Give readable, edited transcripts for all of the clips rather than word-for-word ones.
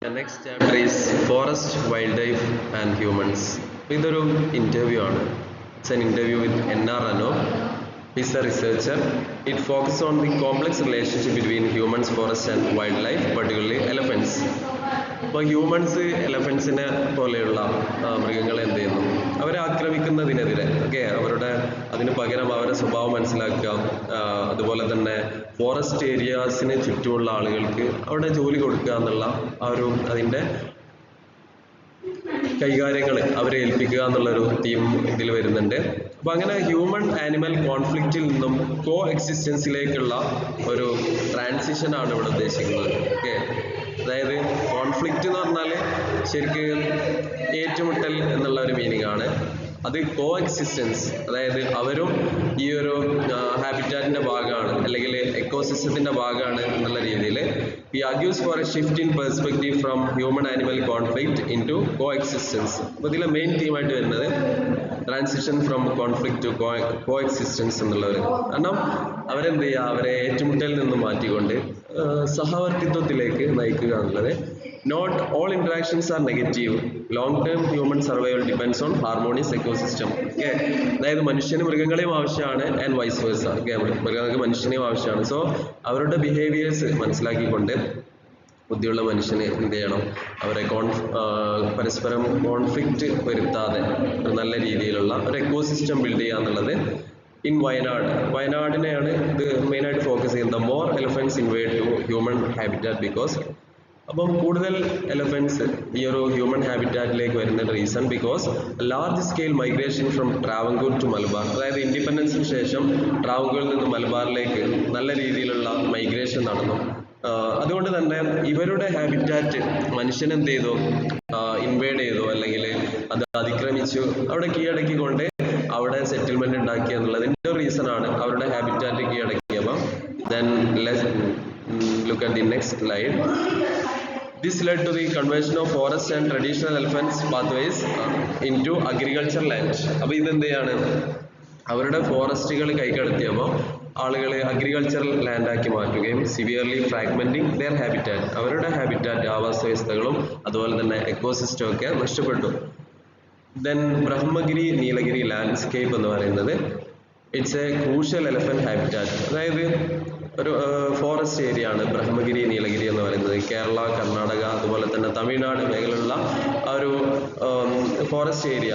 The next chapter is Forest, Wildlife and Humans. ഇതൊരു interview ആണ്. It's an interview with N.R. Rano. He's a researcher. It focuses on the complex relationship between humans, forests and wildlife, particularly elephants. അപ്പോൾ humans എലഫൻസിനെ പോലെയുള്ള മൃഗങ്ങളെ എന്ത് ചെയ്യുന്നു, അവരെ ആക്രമിക്കുന്നതിനെതിരെ അവരുടെ അതിന് പകരം അവരുടെ സ്വഭാവം മനസ്സിലാക്കുക, അതുപോലെ തന്നെ ഫോറസ്റ്റ് ഏരിയാസിന് ചുറ്റുമുള്ള ആളുകൾക്ക് അവിടെ ജോലി കൊടുക്കുക എന്നുള്ള ആ ഒരു അതിൻ്റെ കൈകാര്യങ്ങൾ അവരെ ഏൽപ്പിക്കുക എന്നുള്ളൊരു തീം ഇതിൽ വരുന്നുണ്ട്. അപ്പോൾ അങ്ങനെ ഹ്യൂമൻ ആനിമൽ കോൺഫ്ലിക്റ്റിൽ നിന്നും കോ എക്സിസ്റ്റൻസിലേക്കുള്ള ഒരു ട്രാൻസിഷനാണ് ഇവിടെ ഉദ്ദേശിക്കുന്നത്. അതായത് കോൺഫ്ലിക്റ്റ് എന്ന് പറഞ്ഞാൽ ശരിക്കും ഏറ്റുമുട്ടൽ എന്നുള്ള ഒരു മീനിങ് ആണ്. അത് കോ എക്സിസ്റ്റൻസ്, അതായത് അവരും ഈ ഒരു ഹാബിറ്റാറ്റിന്റെ ഭാഗമാണ് അല്ലെങ്കിൽ എക്കോസിസ്റ്റത്തിന്റെ ഭാഗമാണ് എന്നുള്ള രീതിയിൽ he argues for a shift in perspective from human animal conflict into coexistence. അപ്പോൾ ഇതിലെ മെയിൻ തീമായിട്ട് വരുന്നത് ട്രാൻസിഷൻ ഫ്രം കോൺഫ്ലിക്റ്റ് ടു കോഎക്സിസ്റ്റൻസ് എന്നുള്ളവർ. കാരണം അവരെന്ത് ചെയ്യുക, അവരെ ഏറ്റുമുട്ടലിൽ നിന്ന് മാറ്റിക്കൊണ്ട് സഹവർത്തിത്വത്തിലേക്ക് നയിക്കുക എന്നുള്ളത്. Not all interactions are negative. Long-term human survival depends on harmonious ecosystem. അതായത് മനുഷ്യന് മൃഗങ്ങളെയും ആവശ്യമാണ് ആൻഡ് വൈസ് വേഴ്സ. മൃഗങ്ങൾക്ക് മനുഷ്യനെയും ആവശ്യമാണ്. സോ അവരുടെ ബിഹേവിയേഴ്സ് മനസ്സിലാക്കിക്കൊണ്ട് ബുദ്ധിയുള്ള മനുഷ്യന് എന്ത് ചെയ്യണം, അവരെ പരസ്പരം കോൺഫ്ലിക്റ്റ് വരുത്താതെ ഒരു നല്ല രീതിയിലുള്ള ഒരു എക്കോസിസ്റ്റം ബിൽഡ് ചെയ്യുക എന്നുള്ളത്. ഇൻ വയനാടിനെയാണ് ഇത് മെയിനായിട്ട് ഫോക്കസ് ചെയ്യുന്നത്. More elephants invade to human habitat because. അപ്പം കൂടുതൽ എലഫൻസ് ഈ ഒരു ഹ്യൂമൻ ഹാബിറ്റാറ്റിലേക്ക് വരുന്ന reason because large scale migration from Travancore to Malabar. അതായത് ഇൻഡിപെൻഡൻസിന് ശേഷം ട്രാവൻകൂറിൽ നിന്ന് മലബാറിലേക്ക് നല്ല രീതിയിലുള്ള മൈഗ്രേഷൻ നടന്നു. അതുകൊണ്ട് തന്നെ ഇവരുടെ ഹാബിറ്റാറ്റ് മനുഷ്യൻ എന്ത് ചെയ്തു, ഇൻവേഡ് ചെയ്തു, അല്ലെങ്കിൽ അത് അതിക്രമിച്ചു, അവിടെ കീഴടക്കിക്കൊണ്ട് അവിടെ സെറ്റിൽമെന്റ് ഉണ്ടാക്കി എന്നുള്ളതിൻ്റെ റീസൺ ആണ് അവരുടെ ഹാബിറ്റാറ്റ് കീഴടക്കിയപ്പോൾ. Then let's look at the next slide. This led to the conversion of forest and traditional elephants pathways into agricultural land. അപ്പോൾ ഇതെന്താണ്, അവരുടെ ഫോറസ്റ്റുകൾ കൈക്കടത്തിയപ്പോൾ ആളുകൾ അഗ്രികൾച്ചറൽ ലാൻഡാക്കി മാറ്റുകയും സിവിയർലി ഫ്രാഗ്മെന്റിങ് ദെയർ ഹാബിറ്റാറ്റ്, അവരുടെ ഹാബിറ്റാറ്റ് ആവാസ വ്യവസ്ഥകളും അതുപോലെ തന്നെ എക്കോസിസ്റ്റം ഒക്കെ നഷ്ടപ്പെട്ടു. ദെൻ ബ്രഹ്മഗിരി നീലഗിരി ലാൻഡ്സ്കേപ്പ് എന്ന് പറയുന്നത് it's A crucial elephant habitat. അതായത് ഒരു ഫോറസ്റ്റ് ഏരിയ ആണ് ബ്രഹ്മഗിരി നീലഗിരി എന്ന് പറയുന്നത്. കേരള, കർണാടക അതുപോലെ തന്നെ തമിഴ്നാട് മേഖലയിലുള്ള ആ ഒരു forest area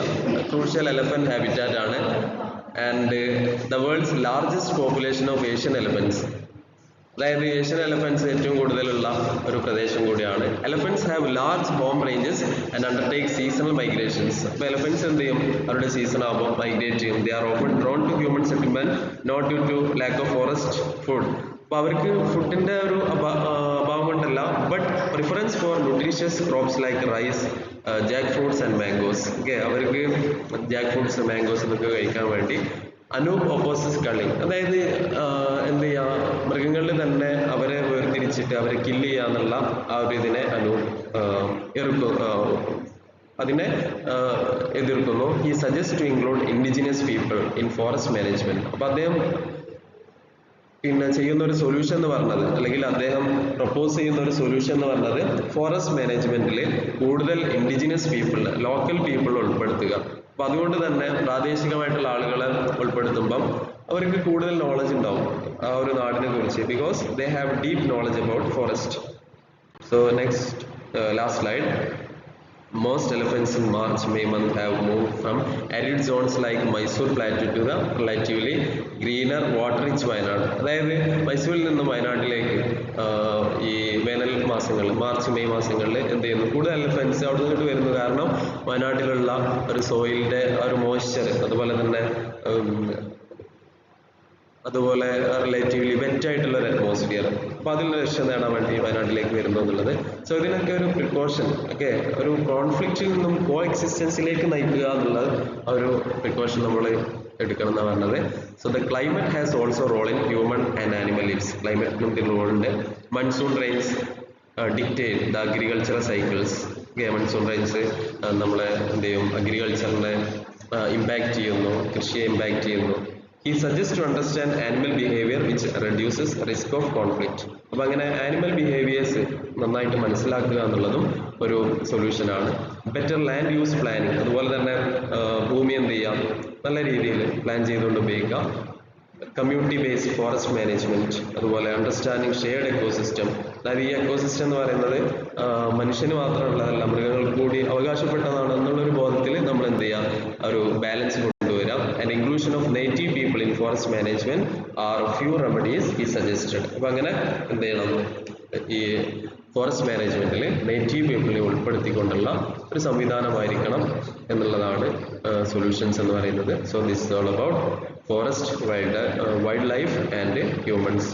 crucial elephant habitat ആണ്. And the world's largest population of Asian elephants, അതായത് ഏഷ്യൻ എലഫൻസ് ഏറ്റവും കൂടുതലുള്ള ഒരു പ്രദേശം കൂടിയാണ്. Elephants have large home ranges and undertake seasonal migrations. അപ്പോൾ എലഫൻസ് എന്ത് ചെയ്യും, അവരുടെ സീസൺ ആകുമ്പോൾ മൈഗ്രേറ്റ് ചെയ്യും. They are often drawn to human settlement not due to lack of forest food. അപ്പോൾ അവർക്ക് ഫുഡിന്റെ ഒരു അഭാവം കൊണ്ടല്ല, but preference for nutritious crops like rice, jackfruits and mangoes. അവർക്ക് ജാക്ക് ഫ്രൂട്ട്സ്, മാംഗോസ് ഇതൊക്കെ കഴിക്കാൻ വേണ്ടി. അനൂപ് ഓപ്പോസിസ് കളിങ്, അതായത് എന്ത് ചെയ്യുക, മൃഗങ്ങളിൽ തന്നെ അവരെ വേർതിരിച്ചിട്ട് അവരെ കില്ല് ചെയ്യുക എന്നുള്ള ആ ഒരു ഇതിനെ അതിനെ എതിർക്കുന്നു. He suggest to include indigenous people in forest management. അപ്പൊ അദ്ദേഹം പിന്നെ ചെയ്യുന്ന ഒരു സൊല്യൂഷൻ എന്ന് പറഞ്ഞത്, അല്ലെങ്കിൽ അദ്ദേഹം പ്രപ്പോസ് ചെയ്യുന്ന ഒരു സൊല്യൂഷൻ എന്ന് പറഞ്ഞത് ഫോറസ്റ്റ് മാനേജ്മെന്റിൽ കൂടുതൽ ഇൻഡിജിനിയസ് പീപ്പിൾ, ലോക്കൽ പീപ്പിൾ ഉൾപ്പെടുത്തുക. അപ്പൊ അതുകൊണ്ട് തന്നെ പ്രാദേശികമായിട്ടുള്ള ആളുകളെ ഉൾപ്പെടുത്തുമ്പം അവർക്ക് കൂടുതൽ നോളജ് ഉണ്ടാവും ആ ഒരു നാടിനെ കുറിച്ച്, because they have deep knowledge about forest. So next last slide. Most elephants in March May month have moved from arid zones like Mysore plateau to the relatively greener water rich Wayanad. അതായത് മൈസൂരിൽ നിന്നും വയനാട്ടിലേക്ക് ഈ വേനൽ മാസങ്ങളിൽ March May മാസങ്ങളിൽ എന്ത് ചെയ്യുന്നു, കൂടുതൽ എലഫൻസ് അവിടെ നിന്നിട്ട് വരുന്നു. കാരണം വയനാട്ടിലുള്ള ഒരു സോയിലിന്റെ ഒരു മോയ്സ്ചർ, അതുപോലെ റിലേറ്റീവ്ലി വെറ്റ് ആയിട്ടുള്ള ഒരു അറ്റ്മോസ്ഫിയർ, അപ്പൊ അതിൽ രക്ഷ നേടാൻ വേണ്ടി വയനാട്ടിലേക്ക് വരുന്നു എന്നുള്ളത്. സോ ഇതിനൊക്കെ ഒരു പ്രിക്കോഷൻ ഒരു കോൺഫ്ലിക്റ്റിൽ നിന്നും കോ എക്സിസ്റ്റൻസിലേക്ക് നയിക്കുക എന്നുള്ള ഒരു പ്രിക്കോഷൻ നമ്മൾ എടുക്കണം എന്നാണ് പറഞ്ഞത്. So the climate has also role in human and animal lives. ക്ലൈമറ്റിനും ഇതിൽ റോളുണ്ട്. Monsoon rains dictate the agricultural cycles. Monsoon rains നമ്മളെ എന്ത് ചെയ്യും, അഗ്രികൾച്ചറിനെ ഇമ്പാക്ട് ചെയ്യുന്നു, കൃഷിയെ ഇമ്പാക്ട് ചെയ്യുന്നു. He suggests to understand animal behavior which reduces risk of conflict. അപ്പോൾ അങ്ങനെ ആനിമൽ ബിഹേവിയേഴ്സ് നന്നായിട്ട് മനസ്സിലാക്കുക എന്നുള്ളതും ഒരു സൊല്യൂഷനാണ്. ബെറ്റർ ലാൻഡ് യൂസ് പ്ലാനിങ്, അതുപോലെ തന്നെ ഭൂമി എന്ത് ചെയ്യാം, നല്ല രീതിയിൽ പ്ലാൻ ചെയ്തുകൊണ്ട് ഉപയോഗിക്കാം. കമ്മ്യൂണിറ്റി ബേസ്ഡ് ഫോറസ്റ്റ് മാനേജ്മെന്റ്, അതുപോലെ അണ്ടർസ്റ്റാൻഡിങ് ഷെയർഡ് എക്കോസിസ്റ്റം. അതായത് ഈ എക്കോസിസ്റ്റം എന്ന് പറയുന്നത് മനുഷ്യന് മാത്രമുള്ളതല്ല, മൃഗങ്ങൾക്ക് കൂടി അവകാശപ്പെട്ടതാണ് എന്നുള്ളൊരു ബോധത്തിൽ നമ്മൾ എന്ത് ചെയ്യാം, ഒരു ബാലൻസ് കൊണ്ടുവരാം. And inclusion of native people in forest management are few remedies ഈ സജസ്റ്റഡ്. അപ്പൊ അങ്ങനെ എന്ത് ചെയ്യണം, ഈ ഫോറസ്റ്റ് മാനേജ്മെന്റിൽ നേറ്റീവ് പീപ്പിളിനെ ഉൾപ്പെടുത്തിക്കൊണ്ടുള്ള ഒരു സംവിധാനമായിരിക്കണം എന്നുള്ളതാണ് സൊല്യൂഷൻസ് എന്ന് പറയുന്നത്. So this is all about forest, wild life and humans.